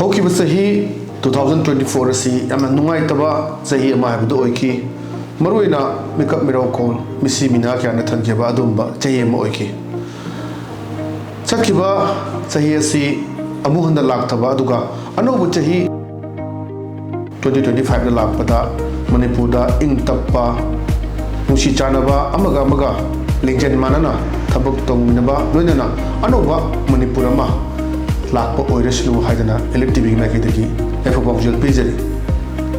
Hoki Sahi 2024 asi Amanungai Taba Sahi Mahado Oiki Maruina Makeup Miracle Missy Minaki and Tankeba Dumba Jayem Oiki Sakiba Sahi Amuhanda Laktaba Duga Ano Chahi 2025 Lakpata Manipura Ing Tappa Mushi Chanaba Amaga Maga Lingjan Manana Tabuk Tong Minaba Lunana Anova Manipurama Lakpa Oireslu Haidana ELITETV Makidaki Efabokjul Pizari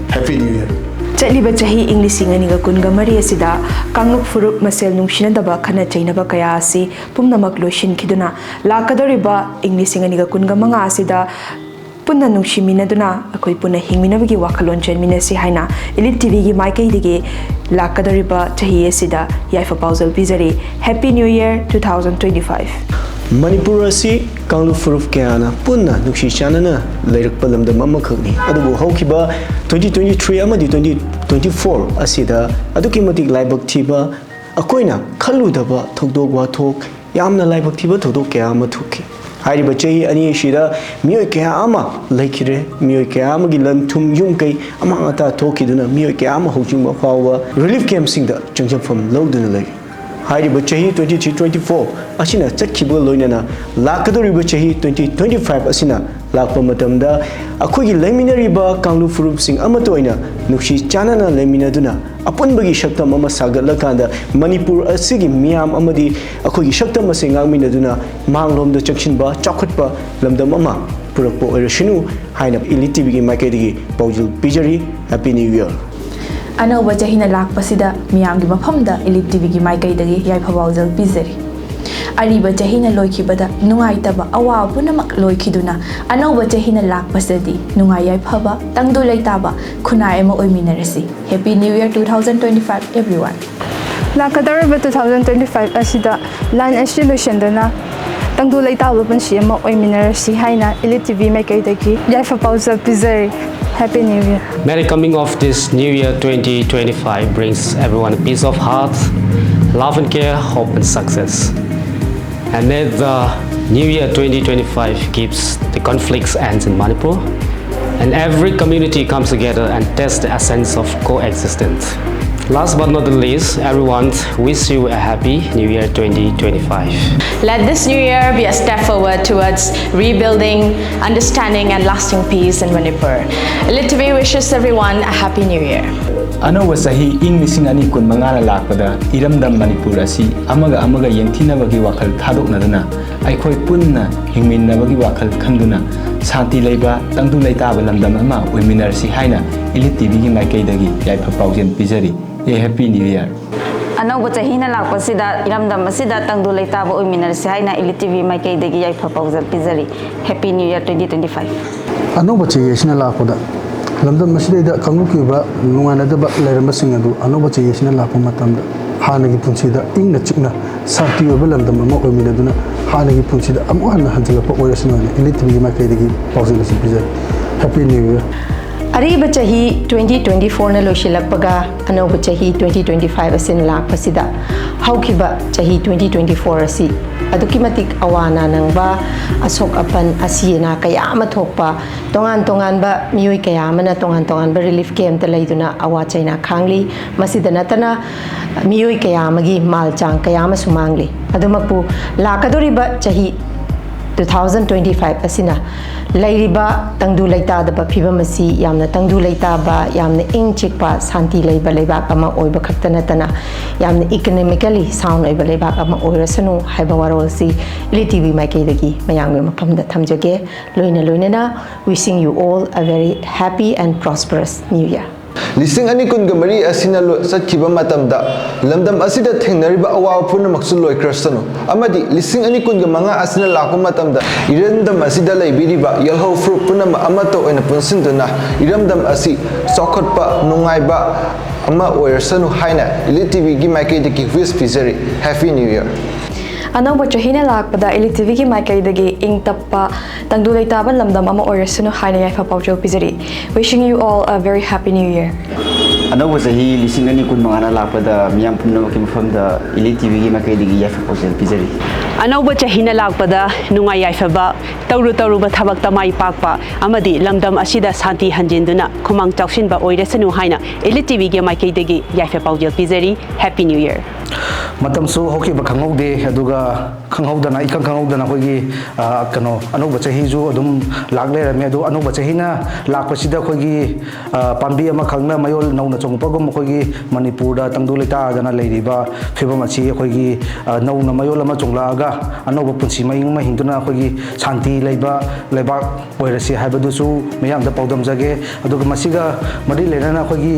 Happy New Year Chaliba Chahi English Singaniga Kunga Maria Sida Kanguk Furup Masel Nungshinadaba Kana Chainaba Kayasi Pumnamak Loshin Kiduna Lakadoriba English Singaniga Kunga Manga Sida Puna Nungshimina Duna Akoi Puna Hingminabigi Wakalon Minasi Haina ELITETV gi Maikai Digi Lakadoriba Chahi Sida Yaifa Pausal Pizari Happy New Year 2025 Manipur asi Kanglu Furuf Kayana Punna Nukshi Chanana Lyric Palam the Mama Kugni Adu Hokiba 2023 Amadi 2024 Asida Adukimatic Libak Tiba Akoina Kaludaba Togdogwa Tok Yamna Libak Tiba Todo Kayama Tuki Hariba Chahi Ani Shida Mio Kayama Lakire Mio Kayama Gilan Tum Yunkai Amangata Tokiduna Mio Kayama Hojuma Power Relief Camp Singer Junction from Loduna Lake Hariba Chahi 23-24 Asina Chakibu Loinana Lakadoriba Chahi 2025 Asina Lakpa Matamda Akogi Leminariba Kanglu Furup Sing Amatoina Nukshi Chanana Leminaduna Upon Bagi Shakta Mama Saga Lakanda Manipur Asigi Miam Amadi Akogi Shakta Masingang Minaduna Manglom the Chakshin Ba Chakutpa Lamda Mama Purapo Erashinu Haina ELITETV Makedi Paujul Pijari Happy New Year Anoba Jahina Lakpasida Miamgi Mapamda ELITETV gi Maikai Dagi Yaipawazal Pizari Ariba Jahina Loikibada Nuaitaba Awa Punamak Loikiduna Anoba Jahina Lakpasadi Nungayai Paba Tangdu Laitaba Kuna Emo Oiminarasi Happy New Year 2025 everyone Lakadariba 2025 Asida Lan Ashilushan Dana Tangdu Laitaba Panshima Oiminarasi Haina ELITETV Maikai Dagi Yaipawazal Pizari Happy New Year. Merry coming of this New Year 2025 brings everyone a peace of heart, love and care, hope and success. And may the New Year 2025 keeps the conflicts ends in Manipur and every community comes together and tests the essence of coexistence. Last but not the least, everyone wish you a happy New Year 2025. Let this new year be a step forward towards rebuilding, understanding and lasting peace in Manipur. ELITETV wishes everyone a happy new year. Anowa sahi ing lising ani kun mangana lakpada iramdam Manipur asi amaga yengthinabagi wakal thadoknaduna aikhoi punna hingminnabagi wakal khanduna Santi Leiba Tangdu Laitaba Lamdam Ama Oiminarasi Haina ELITETV gi Maikai Yaifa Paujal Pizari A Happy New Year. Anoba Chahina Lakpasida Iramdam Masida Tangdu Laitaba Oiminarasi Haina ELITETV Maikai Yaifa Paujal Pizari Happy New Year 2025. Anoba Chayesina Lakoda Lamdam Masida Kangukiba Nuanadaba Leramasinadu Anoba Chayesina Lakomatamda Hanagi Punsida Ing Chikna Santi Obelandam Ama Oiminaduna Hanagi Punsida Amuana Hanzilapa Oresana ELITETV Maikai Paujal Pizari Happy New Year. Ariba Chahi 2024 na Loshilakpaga Anoba Chahi 2025 asin Lakpasida Haukiba Chahi 2024 asi Adukimatik Awana Nangba Asok Apan Asiyana Kayama Thokpa Tongan ba Miyoi Kayamana Tongan ba Relief Camp Talayduna Awa China Khangli Masida Natana Miyoi Kayamagi Malchang Kayama Sumangli Adumapu Lakadoriba Chahi 2025 asina Lairiba Tangdu Laitadaba Pibamasi Yamna Tangdu Laitaba Yamna Ing Chikpa Santi Laiba Laibak Ama Oiba Kaktanatana Yamna Economically Sound Oiba Laibak Ama Oirasanu Haibawarolsi ELITETV Maikai Mayang Mapamda Tamjage Loinana wishing you all a very happy and prosperous New Year. Listing ani kun gamari asina satkiba matamda lamdam asida thengnariba awa puna maksul loi krastano amadi listing ani kun gamanga asina lakpa matamda irandam asida laibiriba yelho fruit puna amato oina punsinduna iramdam asi sokotpa nungaiba ama oirsanu haina ELITETV gi Maikai deki wish pizari Happy New Year. Anoba Chahina Lakpada ELITETV gi Maikai Dagi Ing Tappa Tangdu Laitaba Lamdam Ama Oirasanu Haina Yaifa Paujal Pizari. Wishing you all a very happy New Year. ꯑꯅꯧꯕ ꯆꯍꯤ 2025ꯅ ꯂꯥꯛꯄꯗ ꯃꯤꯌꯥꯝ ꯄꯨꯝꯅꯃꯛꯀꯤ ꯃꯐꯝꯗ ELITETVꯒꯤ ꯃꯥꯏꯀꯩꯗꯒꯤ ꯌꯥꯏꯐ ꯄꯥꯎꯖꯦꯜ ꯄꯤꯖꯔꯤ ꯑꯅꯧꯕ ꯆꯍꯤꯅ ꯂꯥꯛꯄꯗ ꯅꯨꯡꯉꯥꯏ ꯌꯥꯏꯐꯕ ꯇꯧꯔꯨꯕ ꯊꯕꯛꯇ ꯃꯥꯏ ꯄꯥꯛꯄ ꯑꯃꯗꯤ ꯂꯝꯗꯝ ꯑꯁꯤꯗ ꯁꯥꯟꯇꯤ ꯍꯟꯖꯤꯟꯗꯨꯅ ꯈꯨꯃꯥꯡ ꯆꯥꯎꯁꯤꯟꯕ ꯑꯣꯏꯔꯁꯅꯨ ꯍꯥꯏꯅ ELITETVꯒꯤ ꯃꯥꯏꯀꯩꯗꯒꯤ ꯌꯥꯏꯐ ꯄꯥꯎꯖꯦꯜ ꯄꯤꯖꯔꯤ ꯍꯦꯄꯤ ꯅ꯭ꯌꯨ ꯏꯌꯔ ꯃꯇꯝꯁꯨ ꯍꯧꯈꯤꯕ ꯈꯪꯍꯧꯗꯦ ꯑꯗꯨꯒ ꯈꯪꯍꯧꯗꯅ ꯏꯈꯪ ꯈꯪꯍꯧꯗꯅ ꯑꯩꯈꯣꯏꯒꯤ ꯑꯅꯧꯕ ꯆꯍꯤꯁꯨ ꯑꯗꯨꯝ ꯂꯥꯛ ꯂꯩꯔꯝꯃꯦ ꯑꯗꯣ ꯑꯅꯧꯕ ꯆꯍꯤꯅ ꯂꯥꯛꯄꯁꯤꯗ ꯑꯩꯈꯣꯏꯒꯤ ꯄꯥꯝꯕꯤ ꯑꯃꯈꯛꯅ ꯃꯌꯣꯜ ꯅꯧꯅ ꯆꯣꯡꯉꯛꯄꯒꯨꯝ ꯑꯩꯈꯣꯏꯒꯤ ꯃꯅꯤꯄꯨꯔꯗ ꯇꯪꯗꯨ ꯂꯩꯇꯥꯗꯅ ꯂꯩꯔꯤꯕ ꯐꯤꯕꯝ ꯑꯁꯤ ꯑꯩꯈꯣꯏꯒꯤ ꯅꯧꯅ ꯃꯌꯣꯜ ꯑꯃ ꯆꯣꯡꯂꯛꯑꯒ ꯑꯅꯧꯕ ꯄꯨꯟꯁꯤ ꯃꯍꯤꯡ ꯑꯃ ꯍꯤꯡꯗꯨꯅ ꯑꯩꯈꯣꯏꯒꯤ ꯁꯥꯟꯇꯤ ꯂꯩꯕ ꯂꯩꯕꯥꯛ ꯑꯣꯏꯔꯁꯤ ꯍꯥꯏꯕꯗꯨꯁꯨ ꯃꯌꯥꯝꯗ ꯄꯥꯎꯗꯝꯖꯒꯦ ꯑꯗꯨꯒ ꯃꯁꯤꯒ ꯃꯔꯤ ꯂꯩꯅꯅ ꯑꯩꯈꯣꯏꯒꯤ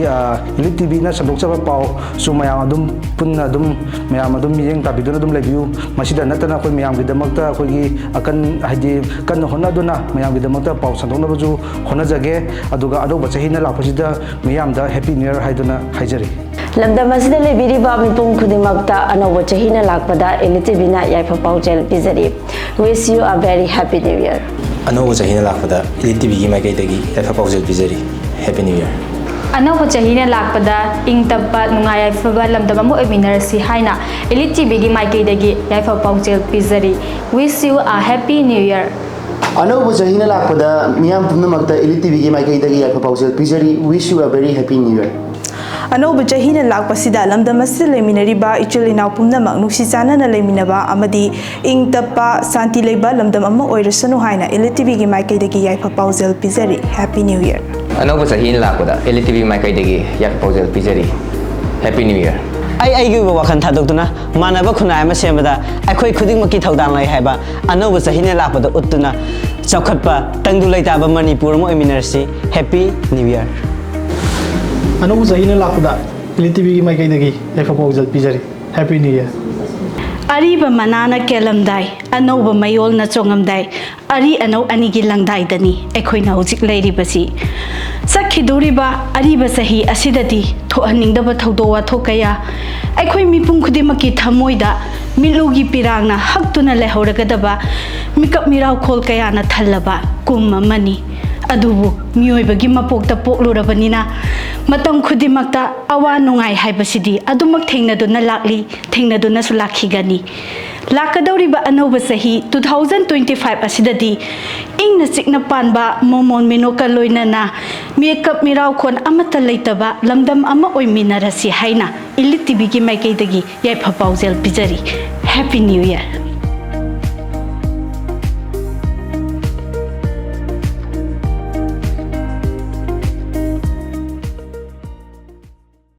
ELITETVꯅ ꯁꯟꯗꯣꯛꯆꯕ ꯄꯥꯎꯁꯨ ꯃꯌꯥꯝ ꯑꯗꯨꯝ ꯄꯨꯟꯅ ꯑꯗꯨꯝ ꯃꯌꯥꯝ ꯑꯗꯨꯝ ꯃꯤꯠꯌꯦꯡ ꯇꯥꯕꯤꯗꯨꯅ ꯑꯗꯨꯝ ꯂꯩꯕꯤꯌꯨ ꯃꯁꯤꯗ ꯅꯠꯇꯅ ꯑꯩꯈꯣꯏ ꯃꯌꯥꯝꯒꯤꯗꯃꯛꯇ ꯑꯩꯈꯣꯏꯒꯤ ꯍꯥꯏꯗꯤ ꯀꯟꯅ ꯍꯣꯠꯅꯗꯨꯅ ꯃꯌꯥꯝꯒꯤꯗꯃꯛꯇ ꯄꯥꯎ ꯁꯟꯗꯣꯛꯅꯕꯁꯨ ꯍꯣꯠꯅꯖꯒꯦ ꯑꯗꯨꯒ ꯑꯅꯧꯕ ꯆꯍꯤꯅ ꯂꯥꯛꯄꯁꯤꯗ ꯃꯤꯌꯥꯝꯗ ꯍꯦꯄꯤ ꯅ꯭ꯌꯨ ꯏꯌꯔ ꯍꯥꯏꯗꯨꯅ ꯍꯥꯏꯖꯔꯤ ꯂꯝꯗꯝ ꯑꯁꯤꯗ ꯂꯩꯕꯤꯔꯤꯕ ꯃꯤꯄꯨꯝ ꯈꯨꯗꯤꯡꯃꯛꯇ ꯑꯅꯧꯕ ꯆꯍꯤꯅ ꯂꯥꯛꯄꯗ ELITETVꯅ ꯌꯥꯏꯐ ꯄꯥꯎꯖꯦꯜ ꯄꯤꯖꯔꯤ wish you a very happy new year ꯑꯅꯧꯕ ꯆꯍꯤꯅ ꯂꯥꯛꯄꯗ ELITETVꯒꯤ ꯃꯥꯏꯀꯩꯗꯒꯤ ꯌꯥꯏꯐ ꯄꯥꯎꯖꯦꯜ ꯄꯤꯖꯔꯤ ꯍꯦꯄꯤ ꯅ꯭ꯌꯨ ꯏꯌꯔ ꯑꯅꯧꯕ ꯆꯍꯤꯅ ꯂꯥꯛꯄꯗ ꯏꯪ ꯇꯞꯄ ꯅꯨꯡꯉꯥꯏ ꯌꯥꯏꯐꯕ ꯂꯝꯗꯝ ꯑꯃ ꯑꯣꯏꯃꯤꯟꯅꯔꯁꯤ ꯍꯥꯏꯅ ELITETVꯒꯤ ꯃꯥꯏꯀꯩꯗꯒꯤ ꯌꯥꯏꯐ ꯄꯥꯎꯖꯦꯜ ꯄꯤꯖꯔꯤ wish you a happy new year ꯑꯅꯧꯕ ꯆꯍꯤꯅ ꯂꯥꯛꯄꯗ ꯃꯤꯌꯥꯝ ꯄꯨꯝꯅꯃꯛꯇ ELITETVꯒꯤ ꯃꯥꯏꯀꯩꯗꯒꯤ ꯌꯥꯏꯐ ꯄꯥꯎꯖꯦꯜ ꯄꯤꯖꯔꯤ wish you a very happy new year ꯑꯅꯧꯕ ꯆꯍꯤꯅ ꯂꯥꯛꯄꯁꯤꯗ ꯂꯝꯗꯝ ꯑꯁꯤꯗ ꯂꯩꯃꯤꯟꯅꯔꯤꯕ ꯏꯆꯤꯜ ꯏꯅꯥꯎ ꯄꯨꯝꯅꯃꯛ ꯅꯨꯡꯁꯤ ꯆꯥꯟꯅꯅ ꯂꯩꯃꯤꯟꯅꯕ ꯑꯃꯗꯤ ꯏꯪ ꯇꯞꯄ ꯁꯥꯟꯇꯤ ꯂꯩꯕ ꯂꯝꯗꯝ ꯑꯃ ꯑꯣꯏꯔꯁꯅꯨ ꯍꯥꯏꯅ ELITETVꯒꯤ ꯃꯥꯏꯀꯩꯗꯒꯤ ꯌꯥꯏꯐ ꯄꯥꯎꯖꯦꯜ ꯄꯤꯖꯔꯤ ꯍꯦꯄꯤ ꯅ꯭ꯌꯨ ꯏꯌꯔ ꯑꯅꯧꯕ ꯆꯍꯤꯅ ꯂꯥꯛꯄꯗ ELITETV ꯃꯥꯏꯀꯩꯗꯒꯤ ꯌꯥꯏꯐ ꯄꯥꯎꯖꯦꯜ ꯄꯤꯖꯔꯤ ꯍꯦꯄꯤ ꯅ꯭ꯌꯨ ꯏꯌꯔ ꯑꯩꯒꯤ ꯑꯣꯏꯕ ꯋꯥꯈꯜ ꯊꯥꯗꯣꯛꯇꯨꯅ ꯃꯥꯟꯅꯕ ꯈꯨꯟꯅꯥꯏ ꯑꯃ ꯁꯦꯝꯕꯗ ꯑꯩꯈꯣꯏ ꯈꯨꯗꯤꯡꯃꯛꯀꯤ ꯊꯧꯗꯥꯡ ꯂꯩ ꯍꯥꯏꯕ ꯑꯅꯧꯕ ꯆꯍꯤꯅ ꯂꯥꯛꯄꯗ ꯎꯠꯇꯨꯅ ꯆꯥꯎꯈꯠꯄ ꯇꯪꯗꯨ ꯂꯩꯇꯥꯕ ꯃꯅꯤꯄꯨꯔ ꯑꯃ ꯑꯣꯏꯃꯤꯟꯅꯔꯁꯤ ꯍꯦꯄꯤ ꯅ꯭ꯌꯨ ꯏꯌꯔ ꯑꯅꯧꯕ ꯆꯍꯤꯅ ꯂꯥꯛꯄꯗ ELITETVꯒꯤ ꯃꯥꯏꯀꯩꯗꯒꯤ ꯌꯥꯏꯐ ꯄꯥꯎꯖꯦꯜ ꯄꯤꯖꯔꯤ ꯍꯦꯄꯤ ꯅ꯭ꯌꯨ ꯏꯌꯔ ꯑꯔꯤꯕ ꯃꯅꯥꯅ ꯀꯦꯜꯂꯝꯗꯥꯏ ꯑꯅꯧꯕ ꯃꯌꯣꯜꯅ ꯆꯣꯡꯉꯝꯗꯥꯏ ꯑꯔꯤ ꯑꯅꯧ ꯑꯅꯤꯒꯤ ꯂꯪꯗꯥꯏꯗꯅꯤ ꯑꯩꯈꯣꯏꯅ ꯍꯧꯖꯤꯛ ꯂꯩꯔꯤꯕꯁꯤ ꯆꯠꯈꯤꯗꯧꯔꯤꯕ ꯑꯔꯤꯕ ꯆꯍꯤ ꯑꯁꯤꯗꯗꯤ ꯊꯣꯛꯍꯟꯅꯤꯡꯗꯕ ꯊꯧꯗꯣꯛ ꯋꯥꯊꯣꯛ ꯀꯌꯥ ꯑꯩꯈꯣꯏ ꯃꯤꯄꯨꯝ ꯈꯨꯗꯤꯡꯃꯛꯀꯤ ꯊꯃꯣꯏꯗ ꯃꯤꯠꯂꯨꯒꯤ ꯄꯤꯔꯥꯡꯅ ꯍꯛꯇꯨꯅ ꯂꯩꯍꯧꯔꯒꯗꯕ ꯃꯤꯀꯞ ꯃꯤꯔꯥꯎꯈꯣꯜ ꯀꯌꯥꯅ ꯊꯜꯂꯕ ꯀꯨꯝ ꯑꯃꯅꯤ ꯑꯗꯨꯕꯨ ꯃꯤꯑꯣꯏꯕꯒꯤ ꯃꯄꯣꯛꯇ ꯄꯣꯛꯂꯨꯔꯕꯅꯤꯅ ꯃꯇꯝ ꯈꯨꯗꯤꯡꯃꯛꯇ ꯑꯋꯥ ꯅꯨꯡꯉꯥꯏ ꯍꯥꯏꯕꯁꯤꯗꯤ ꯑꯗꯨꯃꯛ ꯊꯦꯡꯅꯗꯨꯅ ꯂꯥꯛꯂꯤ ꯊꯦꯡꯅꯗꯨꯅꯁꯨ ꯂꯥꯛꯈꯤꯒꯅꯤ ꯂꯥꯛꯀꯗꯧꯔꯤꯕ ꯑꯅꯧꯕ ꯆꯍꯤ 2025 ꯑꯁꯤꯗꯗꯤ ꯏꯪꯅ ꯆꯤꯛꯅ ꯄꯥꯟꯕ ꯃꯣꯃꯣꯟ ꯃꯤꯅꯣꯛꯀ ꯂꯣꯏꯅꯅ ꯃꯤꯀꯞ ꯃꯤꯔꯥꯎꯈꯣꯟ ꯑꯃꯠꯇ ꯂꯩꯇꯕ ꯂꯝꯗꯝ ꯑꯃ ꯑꯣꯏꯃꯤꯟꯅꯔꯁꯤ ꯍꯥꯏꯅ ELITETVꯒꯤ ꯃꯥꯏꯀꯩꯗꯒꯤ ꯌꯥꯏꯐ ꯄꯥꯎꯖꯦꯜ ꯄꯤꯖꯔꯤ ꯍꯦꯄꯤ ꯅ꯭ꯌꯨ ꯏꯌꯔ